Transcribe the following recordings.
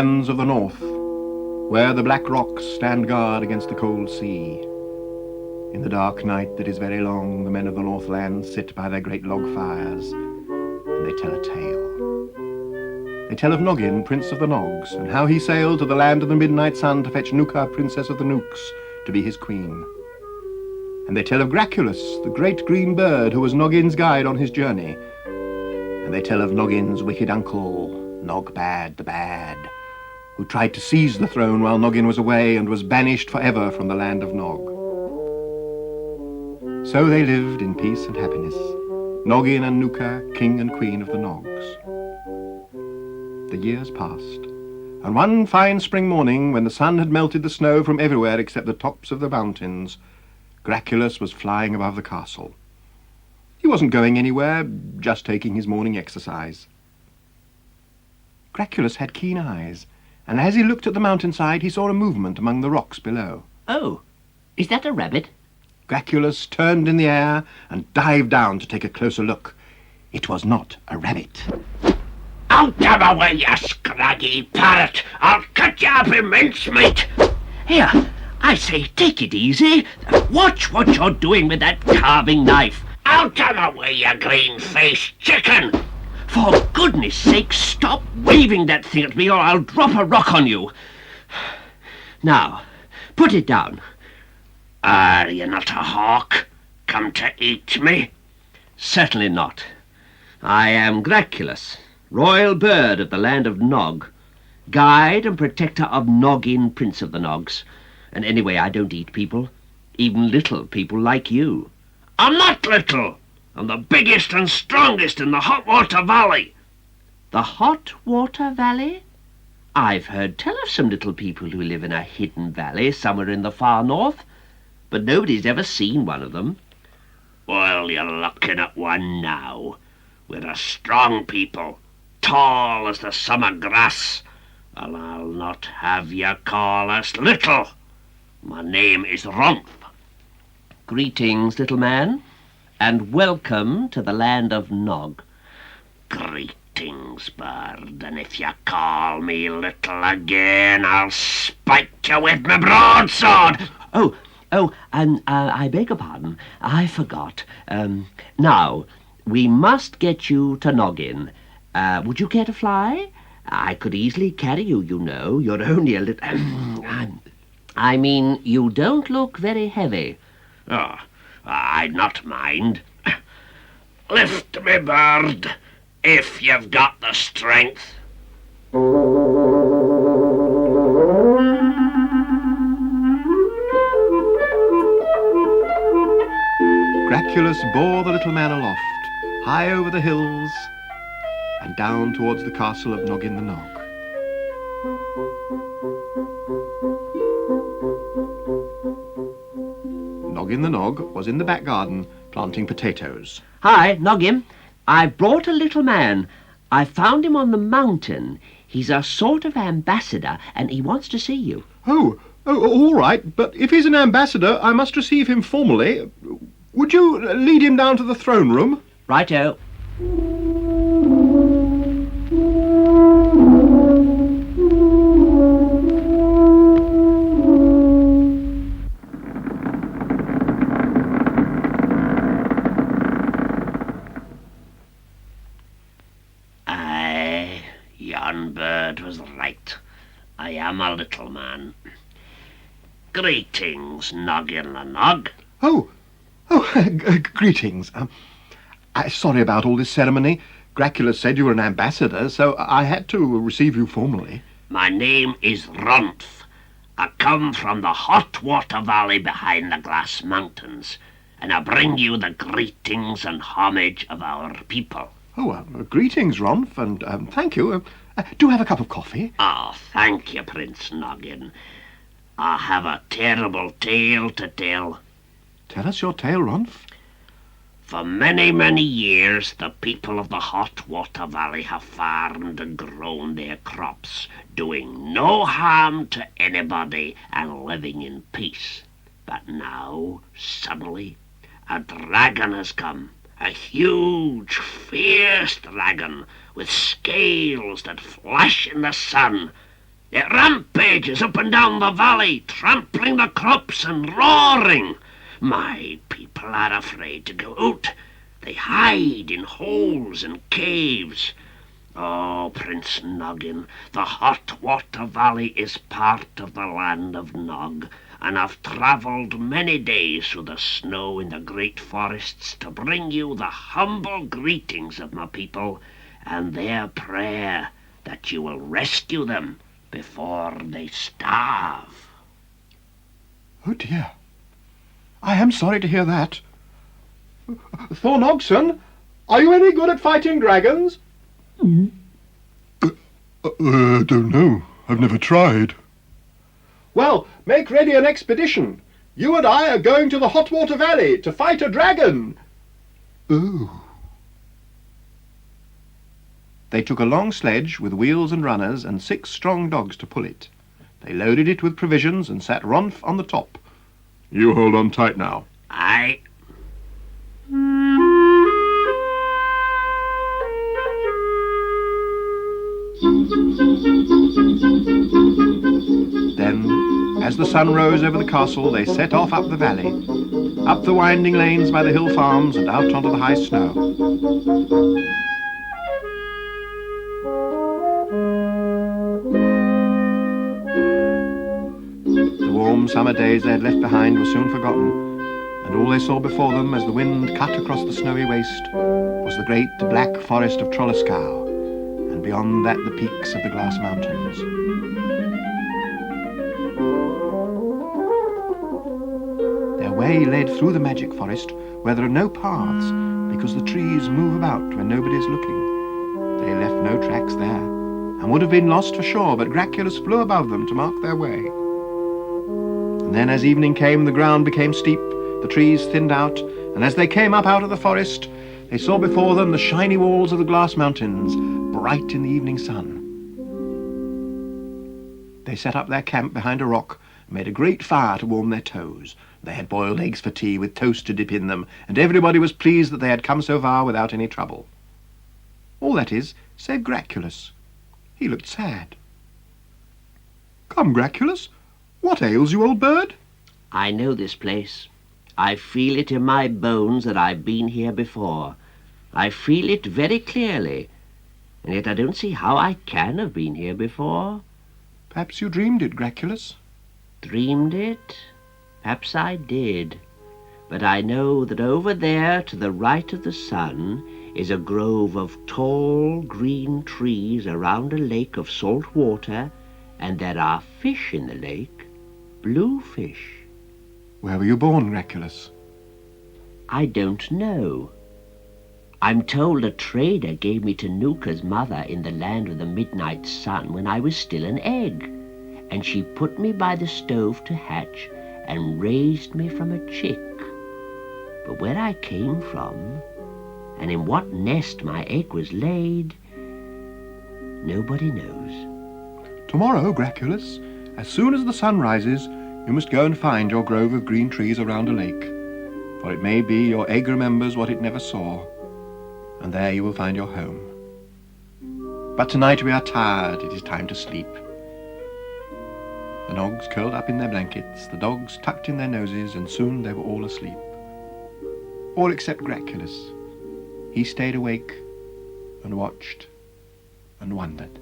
lands of the north, where the black rocks stand guard against the cold sea. In the dark night that is very long, the men of the Northland sit by their great log fires, and they tell a tale. They tell of Noggin, Prince of the Nogs, and how he sailed to the land of the midnight sun to fetch Nooka Princess of the Nooks to be his queen. And they tell of Graculus, the great green bird who was Noggin's guide on his journey. And they tell of Noggin's wicked uncle, Nogbad the Bad, who tried to seize the throne while Noggin was away and was banished forever from the land of Nog. So they lived in peace and happiness, Noggin and Nooka, king and queen of the Nogs. The years passed, and one fine spring morning, when the sun had melted the snow from everywhere except the tops of the mountains, Graculus was flying above the castle. He wasn't going anywhere, just taking his morning exercise. Graculus had keen eyes, and as he looked at the mountainside, he saw a movement among the rocks below. Oh, is that a rabbit? Graculus turned in the air and dived down to take a closer look. It was not a rabbit. Out of the way, you scraggy parrot! I'll cut you up in mincemeat! Here, I say, take it easy. Watch what you're doing with that carving knife. Out of the way, you green-faced chicken! For goodness sake, stop waving that thing at me or I'll drop a rock on you. Now, put it down. Are you not a hawk, come to eat me? Certainly not. I am Graculus, royal bird of the land of Nog, guide and protector of Noggin, Prince of the Nogs. And anyway, I don't eat people, even little people like you. I'm not little. I'm the biggest and strongest in the Hot Water Valley. The Hot Water Valley? I've heard tell of some little people who live in a hidden valley somewhere in the far north, but nobody's ever seen one of them. Well, you're looking at one now. We're a strong people, tall as the summer grass, and I'll not have you call us little. My name is Ronf. Greetings, little man, and welcome to the land of Nog. Greetings, bird, and if you call me little again, I'll spike you with my broadsword. And I beg your pardon, I forgot. Now, we must get you to Noggin. Would you care to fly? I could easily carry you, you know. You're only a little... I mean, you don't look very heavy. Oh, I'd not mind. Lift me, bird, if you've got the strength. Graculus bore the little man aloft, high over the hills, and down towards the castle of Noggin the Nog. Noggin the Nog was in the back garden, planting potatoes. Hi, Noggin. I've brought a little man. I found him on the mountain. He's a sort of ambassador, and he wants to see you. Oh, all right, but if he's an ambassador, I must receive him formally. Would you lead him down to the throne room? Righto. Aye, yon bird was right. I am a little man. Greetings, Noggin the Nog. Greetings. Sorry about all this ceremony. Graculus said you were an ambassador, so I had to receive you formally. My name is Ronf. I come from the Hot Water Valley behind the Glass Mountains, and I bring you the greetings and homage of our people. Greetings, Ronf, and thank you. Do have a cup of coffee? Oh, thank you, Prince Noggin. I have a terrible tale to tell. Tell us your tale, Ronf. For many, many years, the people of the Hot Water Valley have farmed and grown their crops, doing no harm to anybody and living in peace. But now, suddenly, a dragon has come. A huge, fierce dragon with scales that flash in the sun. It rampages up and down the valley, trampling the crops and roaring. My people are afraid to go out. They hide in holes and caves. Oh, Prince Noggin, the hot water valley is part of the land of Nog, and I've travelled many days through the snow in the great forests to bring you the humble greetings of my people and their prayer that you will rescue them before they starve. Oh dear. I am sorry to hear that. Thor Nogson, are you any good at fighting dragons? I don't know. I've never tried. Well, make ready an expedition. You and I are going to the hot water valley to fight a dragon. Oh. They took a long sledge with wheels and runners and 6 strong dogs to pull it. They loaded it with provisions and sat Ronf on the top. You hold on tight now. Aye. Then, as the sun rose over the castle, they set off up the valley, up the winding lanes by the hill farms and out onto the high snow. The warm summer days they had left behind were soon forgotten, and all they saw before them as the wind cut across the snowy waste was the great black forest of Trolleskow, and beyond that the peaks of the Glass Mountains. Their way led through the magic forest where there are no paths because the trees move about when nobody is looking. They left no tracks there and would have been lost for sure, but Graculus flew above them to mark their way. And then as evening came, the ground became steep, the trees thinned out, and as they came up out of the forest, they saw before them the shiny walls of the Glass Mountains, bright in the evening sun. They set up their camp behind a rock and made a great fire to warm their toes. They had boiled eggs for tea with toast to dip in them, and everybody was pleased that they had come so far without any trouble. All that is, save Graculus. He looked sad. Come, Graculus, what ails you, old bird? I know this place. I feel it in my bones that I've been here before. I feel it very clearly, and yet I don't see how I can have been here before. Perhaps you dreamed it, Graculus. Dreamed it? Perhaps I did. But I know that over there to the right of the sun is a grove of tall green trees around a lake of salt water, and there are fish in the lake, blue fish. Where were you born, Graculus? I don't know. I'm told a trader gave me to Nooka's mother in the land of the midnight sun when I was still an egg, and she put me by the stove to hatch and raised me from a chick. But where I came from, and in what nest my egg was laid, nobody knows. Tomorrow, Graculus, as soon as the sun rises, you must go and find your grove of green trees around a lake, for it may be your egg remembers what it never saw, and there you will find your home. But tonight we are tired, it is time to sleep. The Nogs curled up in their blankets, the dogs tucked in their noses, and soon they were all asleep. All except Graculus. He stayed awake and watched and wondered.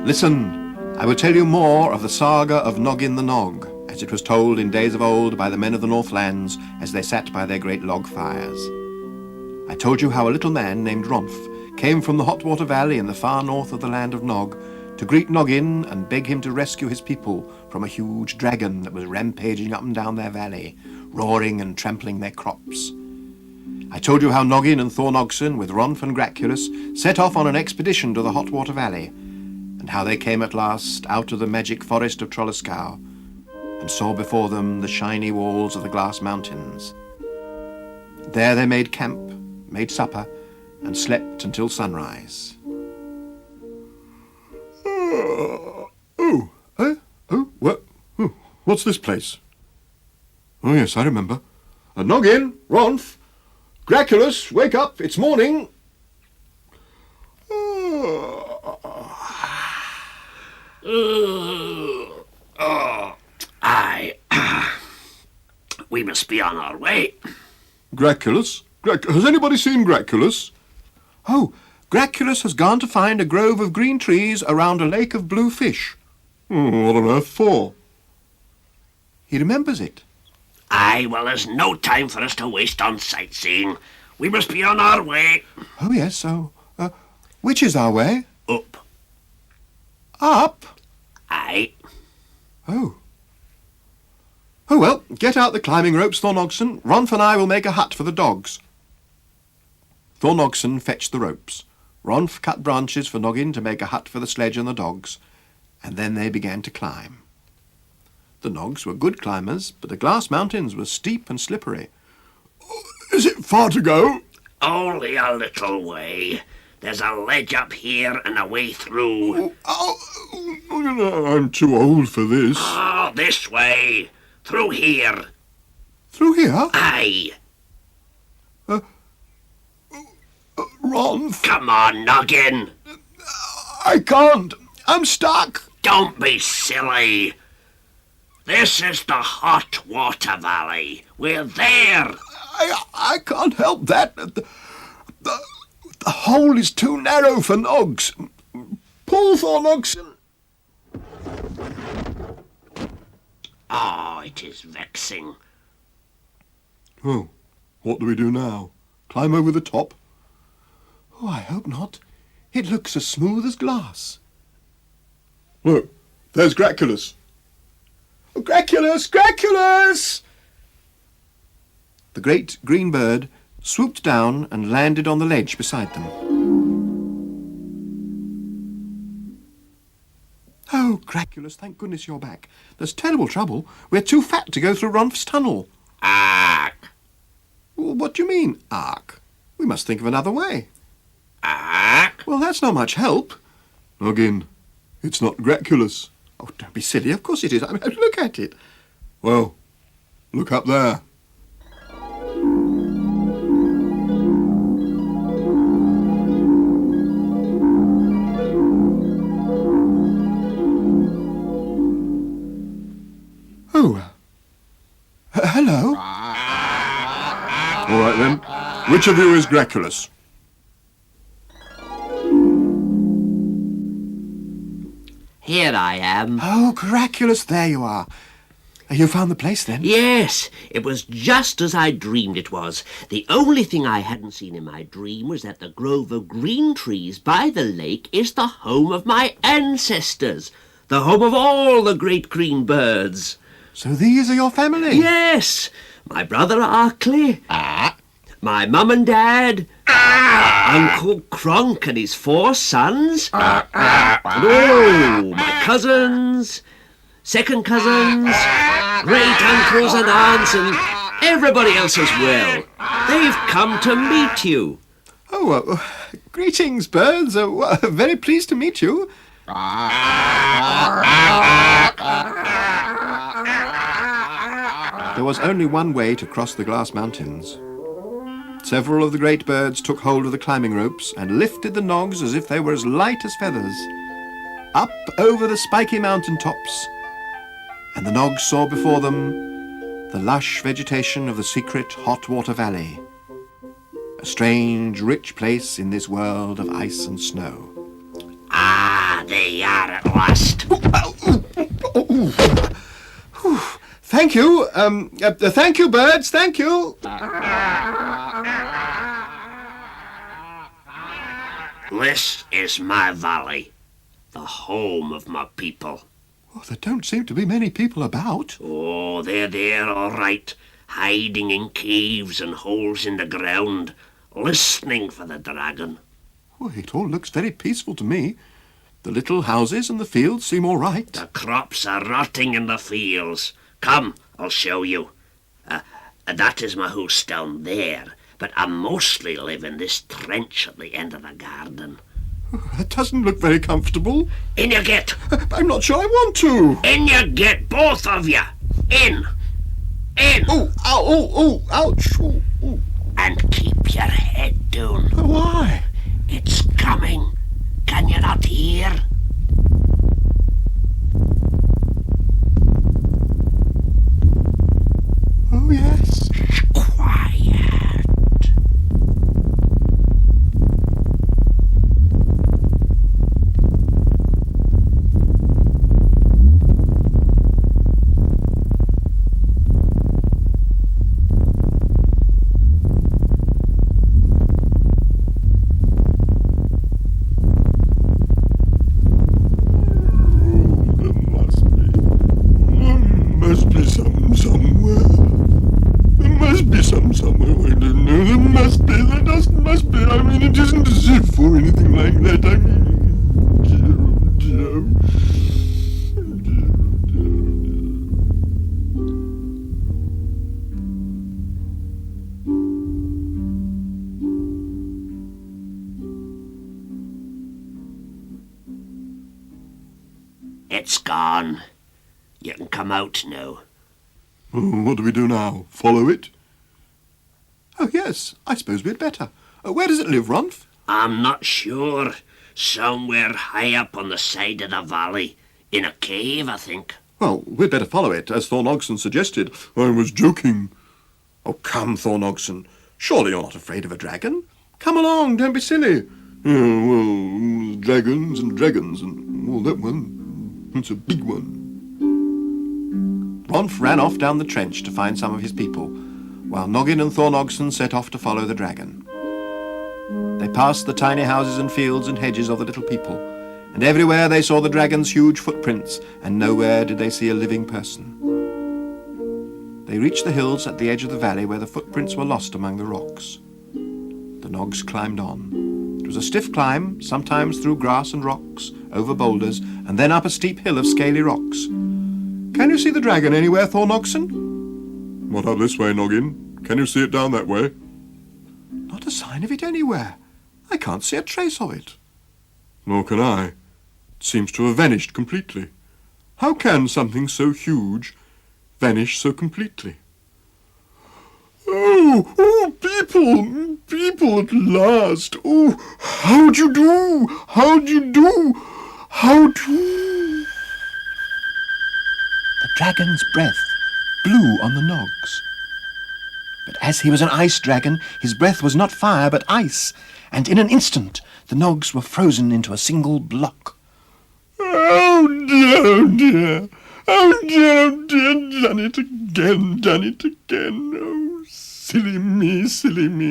Listen, I will tell you more of the saga of Noggin the Nog, as it was told in days of old by the men of the Northlands as they sat by their great log fires. I told you how a little man named Ronf came from the hot water valley in the far north of the land of Nog to greet Noggin and beg him to rescue his people from a huge dragon that was rampaging up and down their valley, roaring and trampling their crops. I told you how Noggin and Thor Nogson, with Ronf and Graculus, set off on an expedition to the hot water valley. and how they came at last out of the magic forest of Trolliscow, and saw before them the shiny walls of the glass mountains. There they made camp, made supper, and slept until sunrise. What's this place? Oh, yes, I remember. Noggin, Ronf, Graculus, wake up, it's morning. Aye. We must be on our way. Graculus? Has anybody seen Graculus? Oh, Graculus has gone to find a grove of green trees around a lake of blue fish. What on earth for? He remembers it. Aye, well, there's no time for us to waste on sightseeing. We must be on our way. Oh, yes, so, which is our way? Up. Up? Aye. Oh. Oh, well, get out the climbing ropes, Thor Nogson. Ronf and I will make a hut for the dogs. Thor Nogson fetched the ropes. Ronf cut branches for Noggin to make a hut for the sledge and the dogs, and then they began to climb. The Nogs were good climbers, but the glass mountains were steep and slippery. Is it far to go? Only a little way. There's a ledge up here and a way through. I'm too old for this. Oh, this way. Through here. Through here? Aye. Ronf, Come on, Noggin. I can't. I'm stuck. Don't be silly. This is the hot water valley. We're there. I can't help that. The hole is too narrow for Nogs. Pull, Thor Nogson. Oh, it is vexing. Oh, what do we do now? Climb over the top? Oh, I hope not. It looks as smooth as glass. Look, there's Graculus. Graculus! Graculus! The great green bird swooped down and landed on the ledge beside them. Oh, Graculus, thank goodness you're back. There's terrible trouble. We're too fat to go through Ronf's tunnel. Ark. What do you mean, ark? We must think of another way. Ark. Well, that's not much help. Noggin, it's not Graculus. Oh, don't be silly. Of course it is. I mean, look at it. Well, look up there. Oh. Hello. All right, then. Which of you is Graculus? Here I am. Oh, Graculus, there you are. You found the place, then? Yes, it was just as I dreamed it was. The only thing I hadn't seen in my dream was that the grove of green trees by the lake is the home of my ancestors, the home of all the great green birds. So these are your family? Yes, my brother Arkley, my mum and dad, Uncle Kronk and his 4 sons, and my cousins, second cousins, great uncles and aunts, and everybody else as well. They've come to meet you. Oh, greetings, birds. Very pleased to meet you. There was only one way to cross the glass mountains. Several of the great birds took hold of the climbing ropes and lifted the Nogs as if they were as light as feathers, up over the spiky mountain tops, and the Nogs saw before them the lush vegetation of the secret hot water valley, a strange, rich place in this world of ice and snow. Ah, there you are at last. Thank you. Thank you, birds. Thank you. This is my valley, the home of my people. Oh, there don't seem to be many people about. Oh, they're there all right, hiding in caves and holes in the ground, listening for the dragon. Oh, it all looks very peaceful to me. The little houses and the fields seem all right. The crops are rotting in the fields. Come, I'll show you. That is my house down there, but I mostly live in this trench at the end of the garden. That doesn't look very comfortable. In you get! I'm not sure I want to. In you get, both of you! In! In! Oh, ow, oh, ouch. Oh, oh. And keep your head down. Why? It's coming. Can you not hear? Oh, yes. Quiet. Somewhere. I don't know. There must be. There just must be. I mean, it isn't as if or anything like that. I mean, It's gone. You can come out now. What do we do now? Follow it? Oh, yes. I suppose we'd better. Where does it live, Ronf? I'm not sure. Somewhere high up on the side of the valley. In a cave, I think. Well, we'd better follow it, as Thor Nogson suggested. I was joking. Oh, come, Thor Nogson. Surely you're not afraid of a dragon? Come along, don't be silly. Well, dragons and all that one. It's a big one. Ronf ran off down the trench to find some of his people, while Noggin and Thor Nogson set off to follow the dragon. They passed the tiny houses and fields and hedges of the little people, and everywhere they saw the dragon's huge footprints, and nowhere did they see a living person. They reached the hills at the edge of the valley where the footprints were lost among the rocks. The Nogs climbed on. It was a stiff climb, sometimes through grass and rocks, over boulders, and then up a steep hill of scaly rocks. Can you see the dragon anywhere, Thor Nogson? What up this way, Noggin? Can you see it down that way? Not a sign of it anywhere. I can't see a trace of it. Nor can I. It seems to have vanished completely. How can something so huge vanish so completely? Oh, people at last. Oh, how'd you do? The dragon's breath blew on the Nogs. But as he was an ice dragon, his breath was not fire but ice, and in an instant the Nogs were frozen into a single block. Oh dear. Oh dear, done it again. Oh, silly me.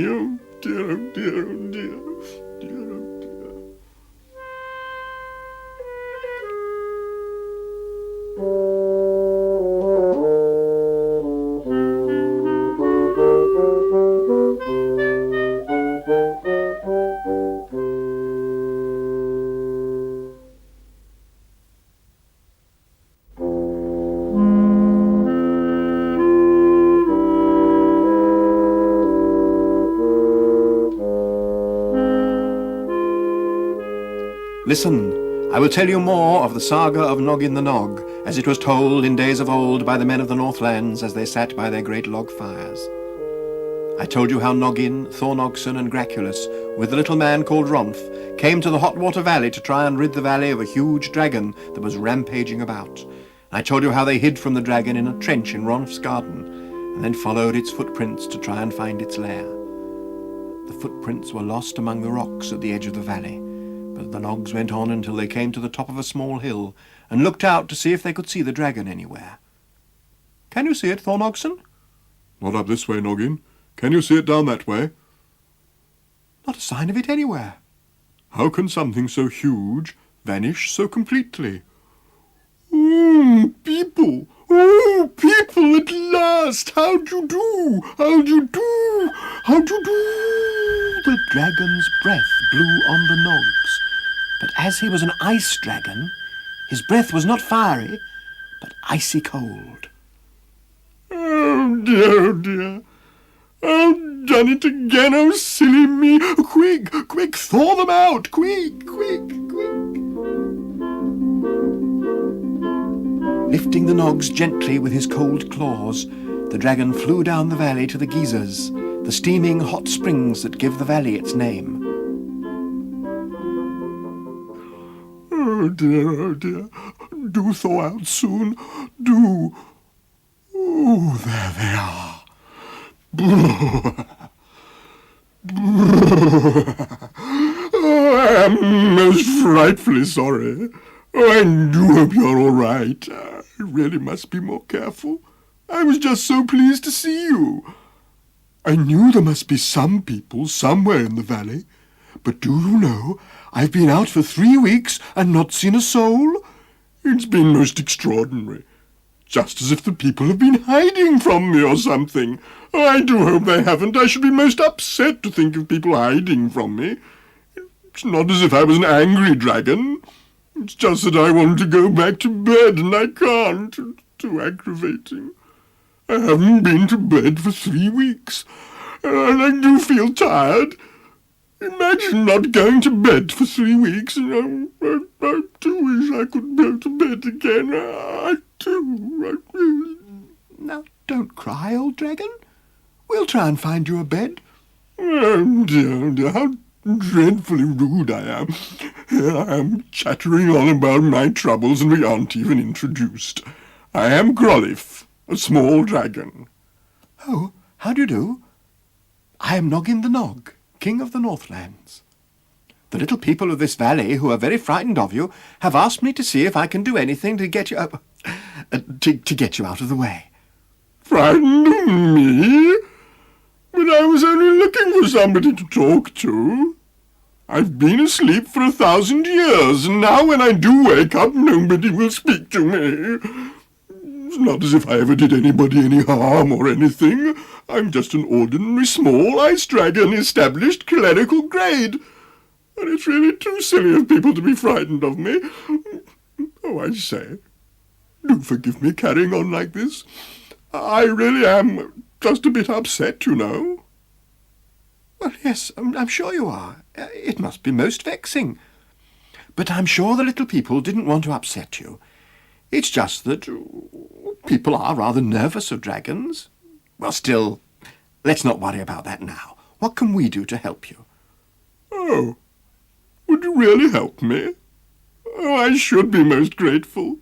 Oh dear, oh dear, oh dear. Listen, I will tell you more of the saga of Noggin the Nog, as it was told in days of old by the men of the Northlands as they sat by their great log fires. I told you how Noggin, Thor Nogson and Graculus, with a little man called Ronf, came to the hot water valley to try and rid the valley of a huge dragon that was rampaging about. I told you how they hid from the dragon in a trench in Ronf's garden, and then followed its footprints to try and find its lair. The footprints were lost among the rocks at the edge of the valley, but the Nogs went on until they came to the top of a small hill and looked out to see if they could see the dragon anywhere. Can you see it, Thor Nogson? Not up this way, Noggin. Can you see it down that way? Not a sign of it anywhere. How can something so huge vanish so completely? People at last! How'd you do? The dragon's breath blew on the Nogs, But as he was an ice dragon, his breath was not fiery, but icy cold. Oh dear, oh dear. Oh, done it again, oh silly me. Quick, quick, thaw them out, quick, quick, quick. Lifting the Nogs gently with his cold claws, the dragon flew down the valley to the geysers, the steaming hot springs that give the valley its name. Oh dear, oh dear. Do thaw out soon, do. Oh, there they are. Oh, I am most frightfully sorry. Oh, I do hope you're all right. I really must be more careful. I was just so pleased to see you. I knew there must be some people somewhere in the valley, but do you know, I've been out for 3 weeks and not seen a soul? It's been most extraordinary. Just as if the people have been hiding from me or something. Oh, I do hope they haven't. I should be most upset to think of people hiding from me. It's not as if I was an angry dragon. It's just that I want to go back to bed and I can't. It's too aggravating. I haven't been to bed for 3 weeks, and I do feel tired. Imagine not going to bed for 3 weeks. I do wish I could go to bed again. I do. Now, don't cry, old dragon. We'll try and find you a bed. Oh dear, dear, how dreadfully rude I am. Here I am chattering on about my troubles and we aren't even introduced. I am Groliffe, a small dragon. Oh, how do you do? I am Noggin the Nog, King of the Northlands. The little people of this valley, who are very frightened of you, have asked me to see if I can do anything to get you to get you out of the way. Frightened of me? But I was only looking for somebody to talk to. I've been asleep for 1,000 years, and now when I do wake up, nobody will speak to me. It's not as if I ever did anybody any harm or anything. I'm just an ordinary small ice dragon, established clerical grade. And it's really too silly of people to be frightened of me. Oh, I say, do forgive me carrying on like this. I really am just a bit upset, you know. Well, yes, I'm sure you are. It must be most vexing. But I'm sure the little people didn't want to upset you. It's just that people are rather nervous of dragons. Well, still, let's not worry about that now. What can we do to help you? Oh, would you really help me? Oh, I should be most grateful.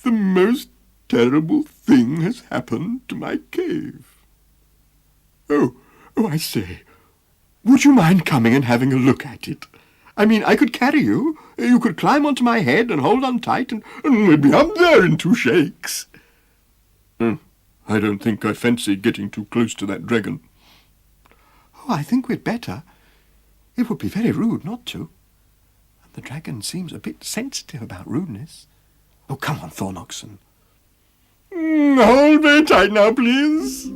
The most terrible thing has happened to my cave. Oh, I say, would you mind coming and having a look at it? I mean, I could carry you. You could climb onto my head and hold on tight, and we'd be up there in 2 shakes. I don't think I fancy getting too close to that dragon. Oh, I think we'd better. It would be very rude not to. And the dragon seems a bit sensitive about rudeness. Oh, come on, Thor Nogson. Hold very tight now, please.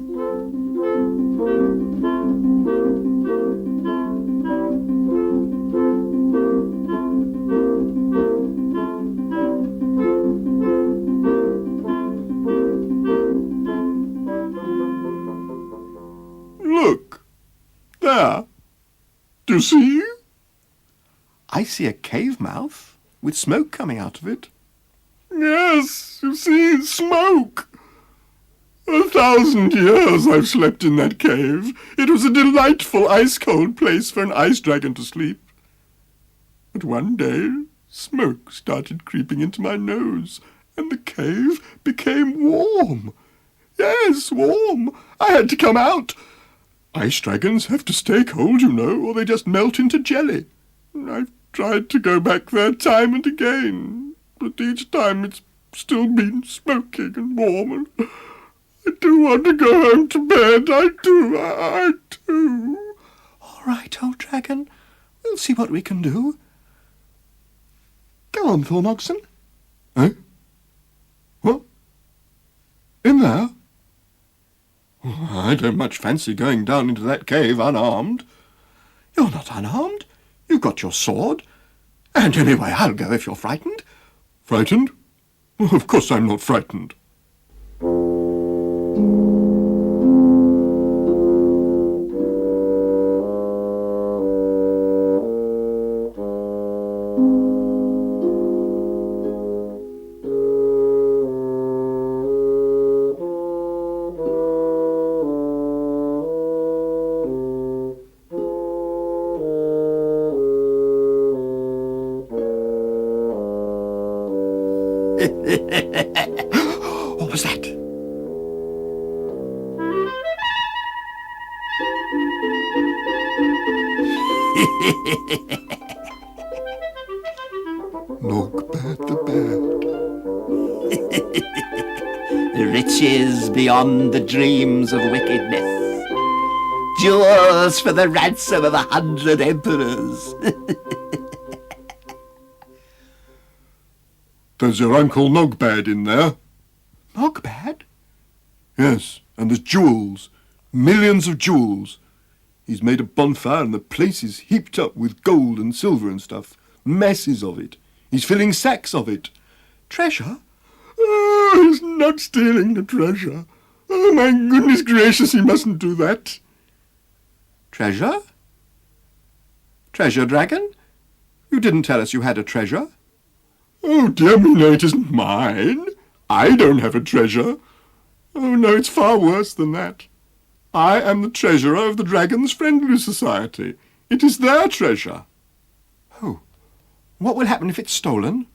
Look, there. Do you see? I see a cave mouth with smoke coming out of it. Yes, you see, smoke. 1,000 years I've slept in that cave. It was a delightful ice-cold place for an ice dragon to sleep. But one day, smoke started creeping into my nose, and the cave became warm. Yes, warm. I had to come out. Ice dragons have to stay cold, you know, or they just melt into jelly. I've tried to go back there time and again, but each time it's still been smoking and warm, and I do want to go home to bed. I do. All right, old dragon. We'll see what we can do. Go on, Thor Nogson. Eh? What? In there? I don't much fancy going down into that cave unarmed. You're not unarmed. You've got your sword. And anyway, I'll go if you're frightened. Frightened? Well, of course I'm not frightened. What was that? Nogbad the Bad. Riches beyond the dreams of wickedness. Jewels for the ransom of 100 emperors. There's your Uncle Nogbad in there. Nogbad? Yes, and there's jewels. Millions of jewels. He's made a bonfire and the place is heaped up with gold and silver and stuff. Masses of it. He's filling sacks of it. Treasure? Oh, he's not stealing the treasure. Oh, my goodness gracious, he mustn't do that. Treasure? Treasure, Dragon? You didn't tell us you had a treasure. Oh, dear me, no, it isn't mine. I don't have a treasure. Oh, no, it's far worse than that. I am the treasurer of the Dragon's Friendly Society. It is their treasure. Oh, what will happen if it's stolen?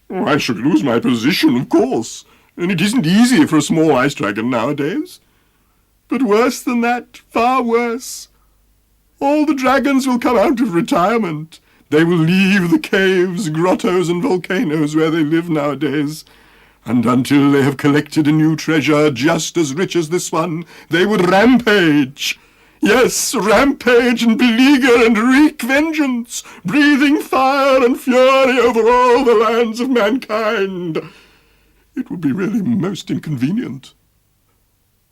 Oh, I should lose my position, of course, and it isn't easy for a small ice dragon nowadays. But worse than that, far worse. All the dragons will come out of retirement. They will leave the caves, grottos, and volcanoes where they live nowadays. And until they have collected a new treasure just as rich as this one, they would rampage. Yes, rampage and beleaguer and wreak vengeance, breathing fire and fury over all the lands of mankind. It would be really most inconvenient.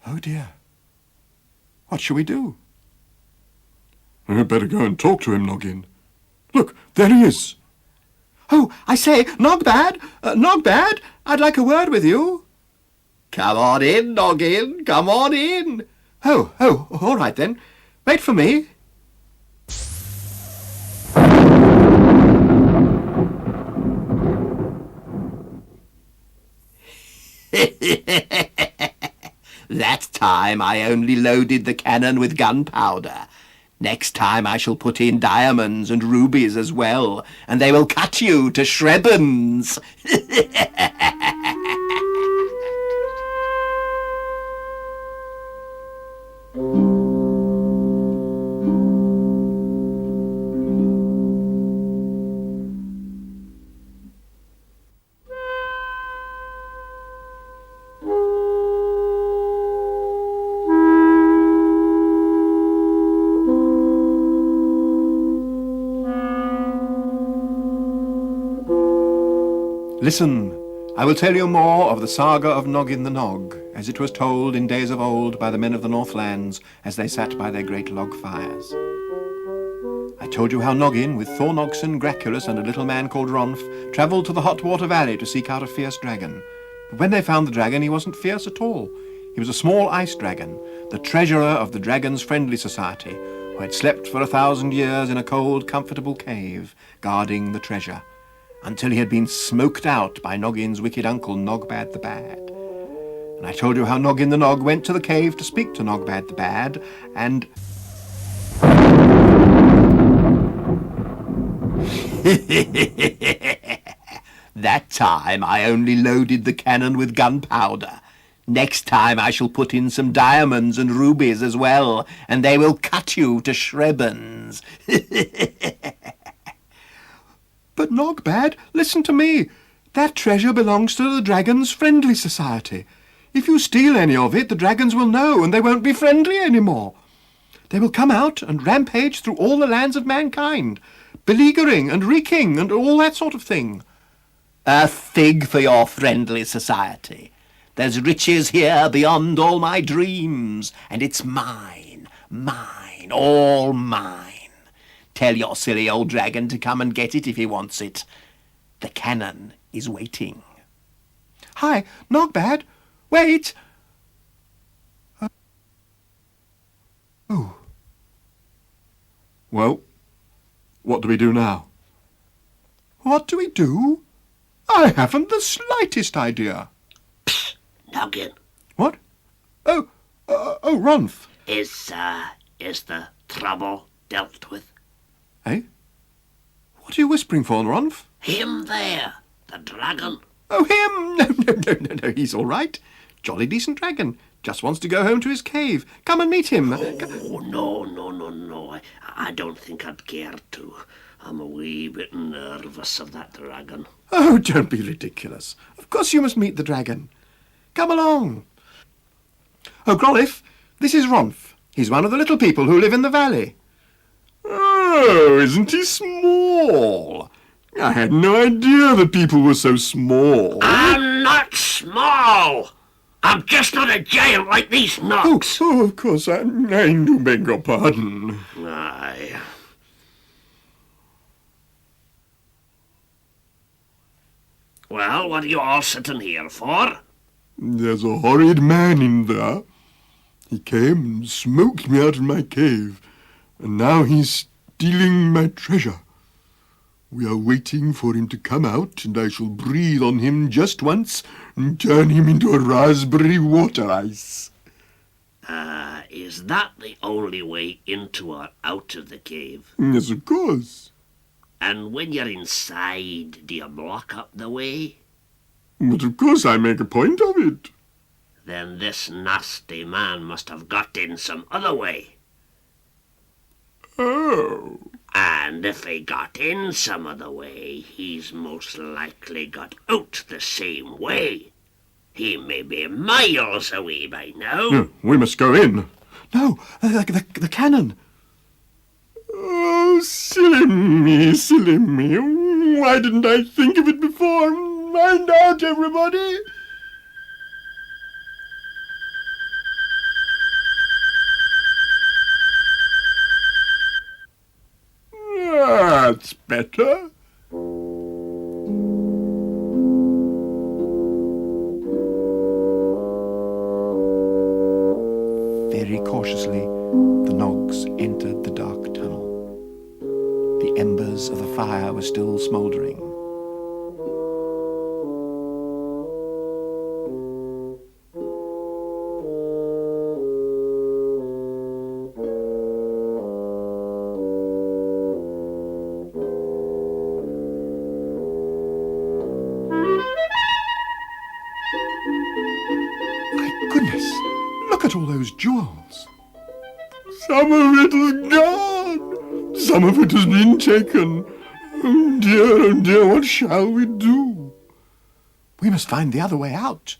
Oh, dear. What shall we do? I'd better go and talk to him, Noggin. Look, there he is. Oh, I say, Nogbad! Nogbad! I'd like a word with you. Come on in, Noggin, come on in. Oh, all right then. Wait for me. That time I only loaded the cannon with gunpowder. Next time I shall put in diamonds and rubies as well, and they will cut you to shrebbans. Listen, I will tell you more of the saga of Noggin the Nog, as it was told in days of old by the men of the Northlands as they sat by their great log fires. I told you how Noggin, with Thor Nogson, Graculus, and a little man called Ronf, travelled to the hot water valley to seek out a fierce dragon. But when they found the dragon, he wasn't fierce at all. He was a small ice dragon, the treasurer of the Dragon's Friendly Society, who had slept for 1,000 years in a cold, comfortable cave, guarding the treasure, until he had been smoked out by Noggin's wicked uncle, Nogbad the Bad. And I told you how Noggin the Nog went to the cave to speak to Nogbad the Bad, and... That time I only loaded the cannon with gunpowder. Next time I shall put in some diamonds and rubies as well, and they will cut you to shrebbans. But Nogbad, listen to me. That treasure belongs to the Dragon's Friendly Society. If you steal any of it, the dragons will know, and they won't be friendly anymore. They will come out and rampage through all the lands of mankind, beleaguering and wreaking and all that sort of thing. A fig for your friendly society. There's riches here beyond all my dreams, and it's mine, all mine. Tell your silly old dragon to come and get it if he wants it. The cannon is waiting. Hi, Nogbad, wait! Oh. Well, what do we do now? What do we do? I haven't the slightest idea. Psst, Noggin. What? Oh, Ronf. Is the trouble dealt with? Eh? What are you whispering for, Ronf? Him there, the dragon. Oh, him! No, he's all right. Jolly decent dragon. Just wants to go home to his cave. Come and meet him. Oh, no. I don't think I'd care to. I'm a wee bit nervous of that dragon. Oh, don't be ridiculous. Of course you must meet the dragon. Come along. Oh, Groliffe, this is Ronf. He's one of the little people who live in the valley. Oh, isn't he small? I had no idea that people were so small. I'm not small. I'm just not a giant like these Nooks. Oh, of course, I do beg your pardon. Aye. Well, what are you all sitting here for? There's a horrid man in there. He came and smoked me out of my cave, and now he's stealing my treasure. We are waiting for him to come out, and I shall breathe on him just once and turn him into a raspberry water ice. Is that the only way into or out of the cave? Yes, of course. And when you're inside, do you block up the way? But of course I make a point of it. Then this nasty man must have got in some other way. Oh. And if he got in some other way, he's most likely got out the same way. He may be miles away by now. No, we must go in. No, the cannon. Oh, silly me. Why didn't I think of it before? Find out, everybody. That's better. Very cautiously, the Nogs entered the dark tunnel. The embers of the fire were still smouldering. My goodness, look at all those jewels. Some of it is gone. Some of it has been taken. Oh dear, what shall we do? We must find the other way out.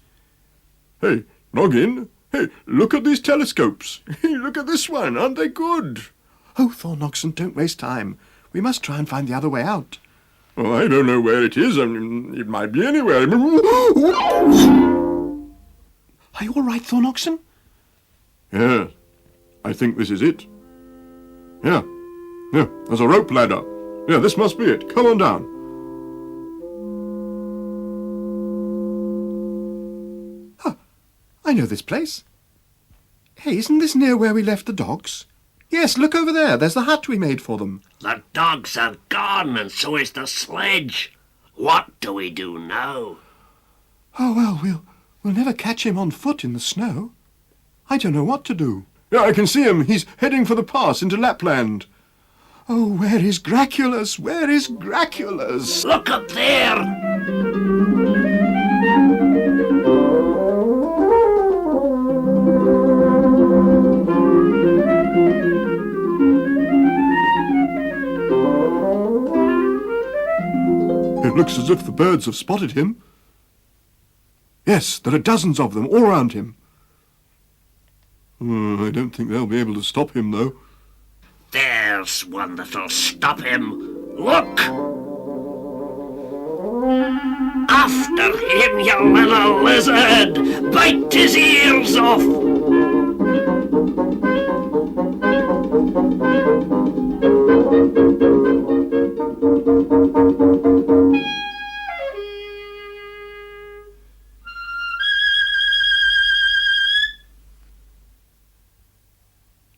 Hey, Noggin. Hey, look at these telescopes. Hey, look at this one. Aren't they good? Oh, Thor Nogson, don't waste time. We must try and find the other way out. Well, I don't know where it is. I mean, it might be anywhere. Are you all right, Thor Nogson? Yeah, I think this is it. Yeah, there's a rope ladder. Yeah, this must be it. Come on down. Huh, I know this place. Hey, isn't this near where we left the dogs? Yes, look over there. There's the hut we made for them. The dogs are gone, and so is the sledge. What do we do now? Oh, well, we'll never catch him on foot in the snow. I don't know what to do. Yeah, I can see him. He's heading for the pass into Lapland. Oh, where is Graculus? Where is Graculus? Look up there! It looks as if the birds have spotted him. Yes, there are dozens of them all around him. I don't think they'll be able to stop him, though. There's one that'll stop him. Look! After him, you little lizard! Bite his ears off!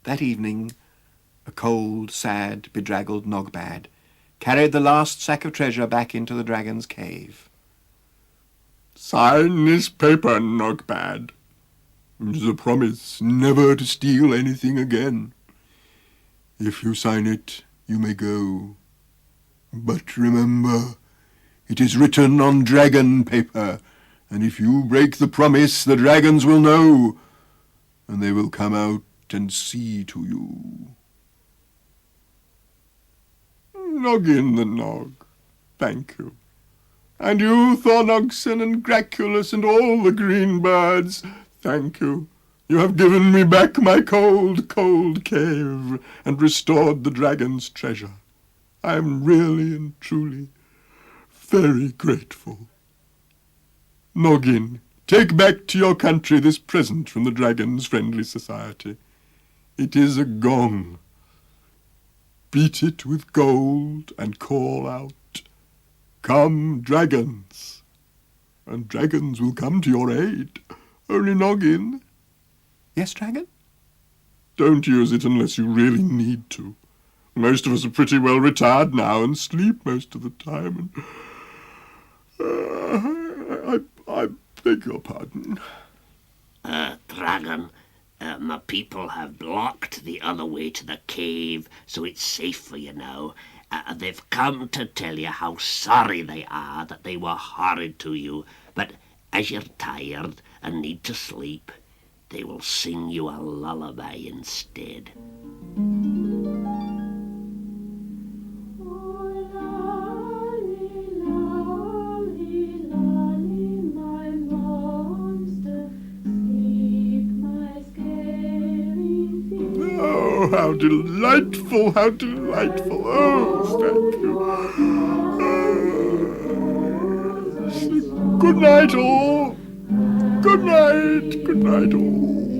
That evening, a cold, sad, bedraggled Nogbad carried the last sack of treasure back into the dragon's cave. Sign this paper, Nogbad. It is a promise never to steal anything again. If you sign it, you may go. But remember, it is written on dragon paper, and if you break the promise, the dragons will know, and they will come out and see to you. Noggin the Nog, thank you. And you, Thor Nogson and Graculus and all the green birds, thank you. You have given me back my cold, cold cave and restored the dragon's treasure. I am really and truly very grateful. Noggin, take back to your country this present from the Dragon's Friendly Society. It is a gong. Beat it with gold and call out, "Come, dragons!" And dragons will come to your aid. Only Noggin, Yes, dragon? don't use it unless you really need to. Most of us are pretty well retired now and sleep most of the time. And I beg your pardon. Dragon, my people have blocked the other way to the cave, so it's safe for you now. They've come to tell you how sorry they are that they were horrid to you, but as you're tired and need to sleep, they will sing you a lullaby instead. Oh, how delightful, how delightful. Oh, thank you. Good night, all. Good night all.